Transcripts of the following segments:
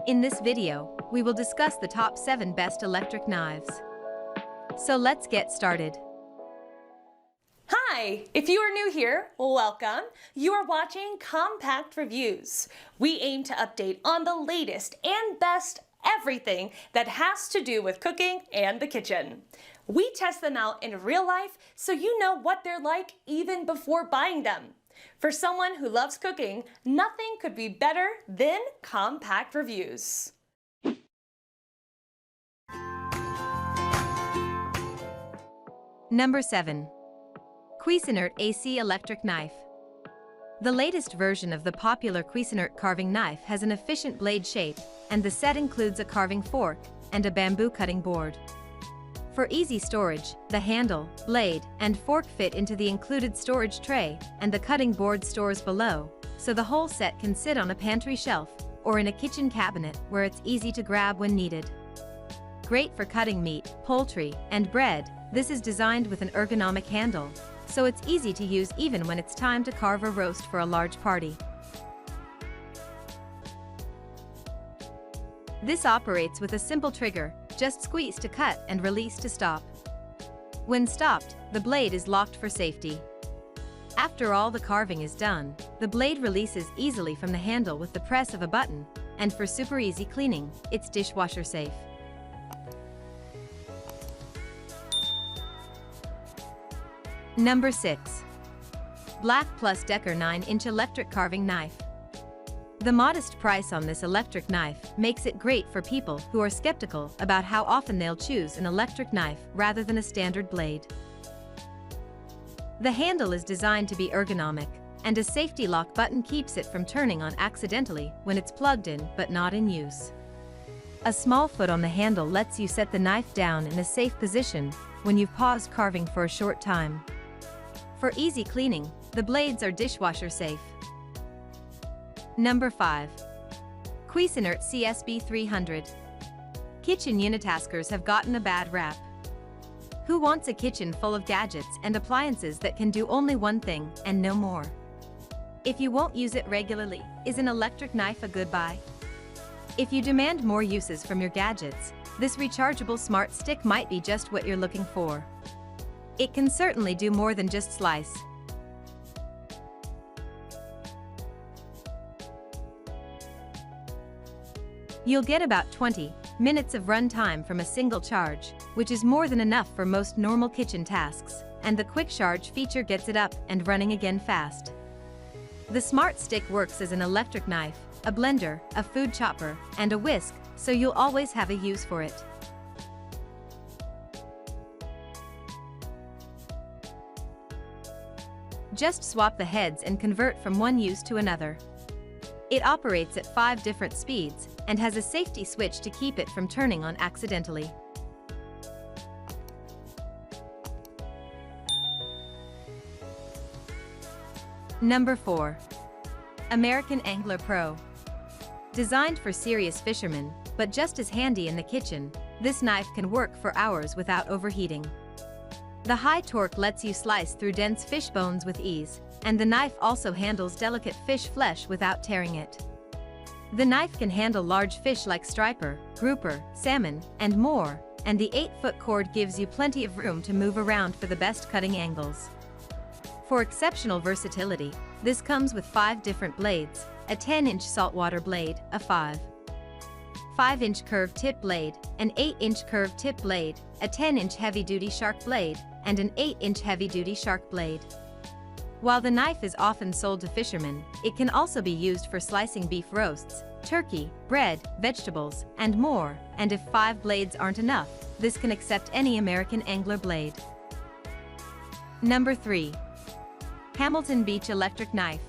In this video, we will discuss the top 7 best electric knives. So let's get started. Hi! If you are new here, welcome. You are watching Compact Reviews. We aim to update on the latest and best everything that has to do with cooking and the kitchen. We test them out in real life so you know what they're like even before buying them. For someone who loves cooking, nothing could be better than Compact Reviews. Number 7. Cuisinart AC Electric Knife. The latest version of the popular Cuisinart carving knife has an efficient blade shape, and the set includes a carving fork and a bamboo cutting board. For easy storage, the handle, blade, and fork fit into the included storage tray, and the cutting board stores below, so the whole set can sit on a pantry shelf or in a kitchen cabinet where it's easy to grab when needed. Great for cutting meat, poultry, and bread, this is designed with an ergonomic handle, so it's easy to use even when it's time to carve or roast for a large party. This operates with a simple trigger, just squeeze to cut and release to stop. When stopped, the blade is locked for safety. After all the carving is done, the blade releases easily from the handle with the press of a button, and for super easy cleaning, it's dishwasher safe. Number 6. BLACK+DECKER 9-inch electric carving knife. The modest price on this electric knife makes it great for people who are skeptical about how often they'll choose an electric knife rather than a standard blade. The handle is designed to be ergonomic, and a safety lock button keeps it from turning on accidentally when it's plugged in but not in use. A small foot on the handle lets you set the knife down in a safe position when you've paused carving for a short time. For easy cleaning, the blades are dishwasher safe. Number 5. Cuisinart CSB 300. Kitchen unitaskers have gotten a bad rap. Who wants a kitchen full of gadgets and appliances that can do only one thing and no more? If you won't use it regularly, is an electric knife a good buy? If you demand more uses from your gadgets, this rechargeable smart stick might be just what you're looking for. It can certainly do more than just slice. You'll get about 20 minutes of run time from a single charge, which is more than enough for most normal kitchen tasks, and the quick charge feature gets it up and running again fast. The smart stick works as an electric knife, a blender, a food chopper, and a whisk, so you'll always have a use for it. Just swap the heads and convert from one use to another. It operates at 5 different speeds and has a safety switch to keep it from turning on accidentally. Number 4. American Angler Pro. Designed for serious fishermen, but just as handy in the kitchen, this knife can work for hours without overheating. The high torque lets you slice through dense fish bones with ease, and the knife also handles delicate fish flesh without tearing it. The knife can handle large fish like striper, grouper, salmon, and more, and the 8-foot cord gives you plenty of room to move around for the best cutting angles. For exceptional versatility, this comes with 5 different blades, a 10-inch saltwater blade, a 5-inch curved tip blade, an 8-inch curved tip blade, a 10-inch heavy-duty shark blade, and an 8-inch heavy-duty shark blade. While the knife is often sold to fishermen, it can also be used for slicing beef roasts, turkey, bread, vegetables, and more, and if 5 blades aren't enough, this can accept any American Angler blade. Number 3. Hamilton Beach Electric Knife.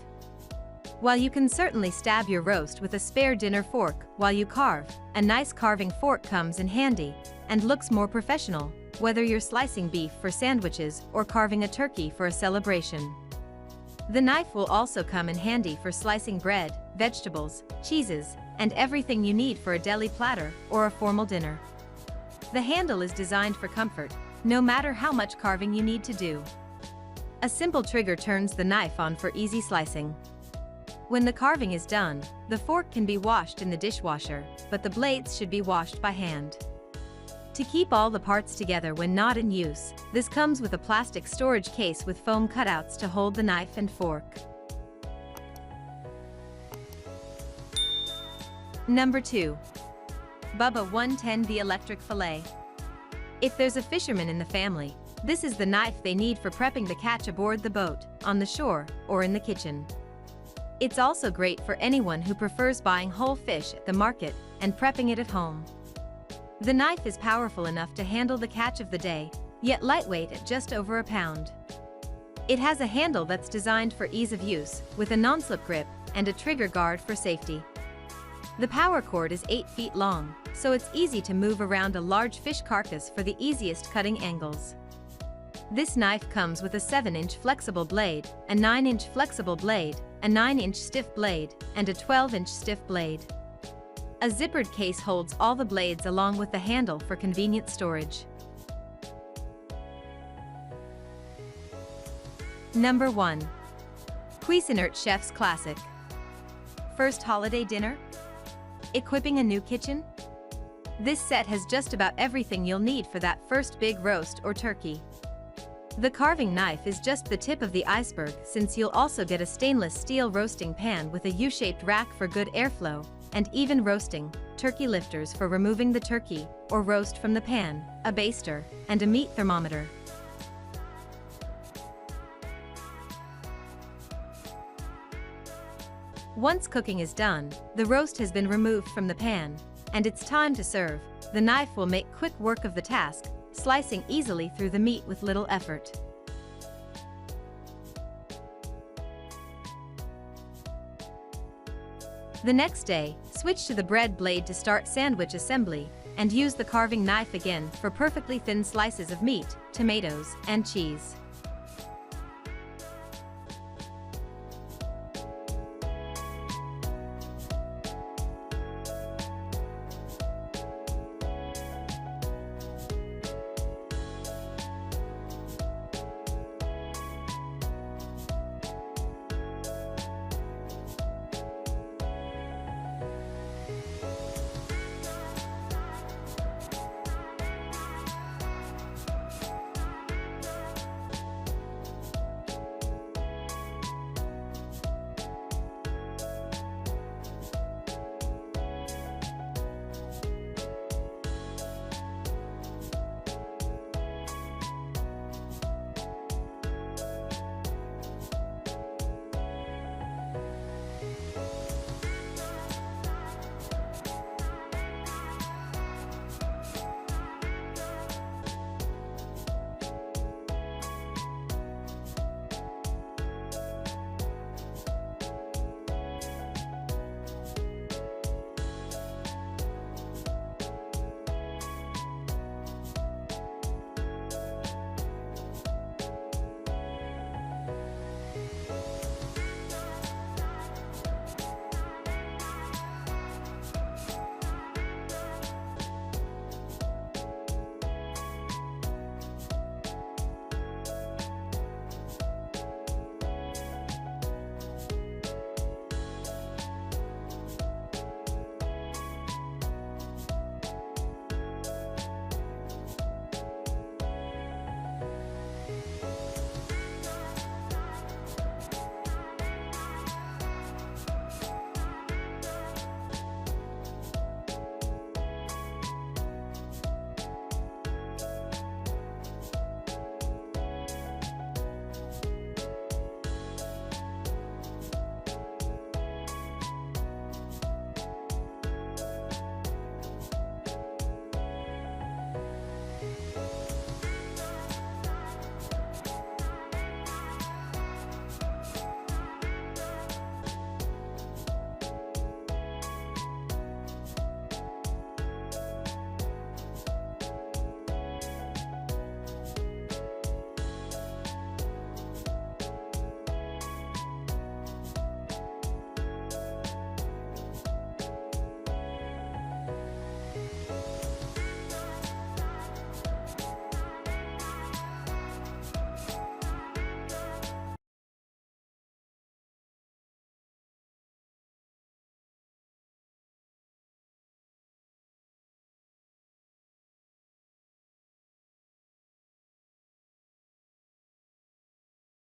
While you can certainly stab your roast with a spare dinner fork while you carve, a nice carving fork comes in handy and looks more professional, whether you're slicing beef for sandwiches or carving a turkey for a celebration. The knife will also come in handy for slicing bread, vegetables, cheeses, and everything you need for a deli platter or a formal dinner. The handle is designed for comfort, no matter how much carving you need to do. A simple trigger turns the knife on for easy slicing. When the carving is done, the fork can be washed in the dishwasher, but the blades should be washed by hand. To keep all the parts together when not in use, this comes with a plastic storage case with foam cutouts to hold the knife and fork. Number 2. Bubba 110 The Electric Fillet. If there's a fisherman in the family, this is the knife they need for prepping the catch aboard the boat, on the shore, or in the kitchen. It's also great for anyone who prefers buying whole fish at the market and prepping it at home. The knife is powerful enough to handle the catch of the day, yet lightweight at just over a pound. It has a handle that's designed for ease of use, with a non-slip grip and a trigger guard for safety. The power cord is 8 feet long, so it's easy to move around a large fish carcass for the easiest cutting angles. This knife comes with a 7-inch flexible blade, a 9-inch flexible blade, a 9-inch stiff blade, and a 12-inch stiff blade. A zippered case holds all the blades along with the handle for convenient storage. Number 1. Cuisinart Chef's Classic. First holiday dinner? Equipping a new kitchen? This set has just about everything you'll need for that first big roast or turkey. The carving knife is just the tip of the iceberg, since you'll also get a stainless steel roasting pan with a U-shaped rack for good airflow, and even roasting turkey lifters for removing the turkey or roast from the pan, a baster, and a meat thermometer. Once cooking is done, the roast has been removed from the pan, and it's time to serve. The knife will make quick work of the task, slicing easily through the meat with little effort. The next day, switch to the bread blade to start sandwich assembly, and use the carving knife again for perfectly thin slices of meat, tomatoes, and cheese.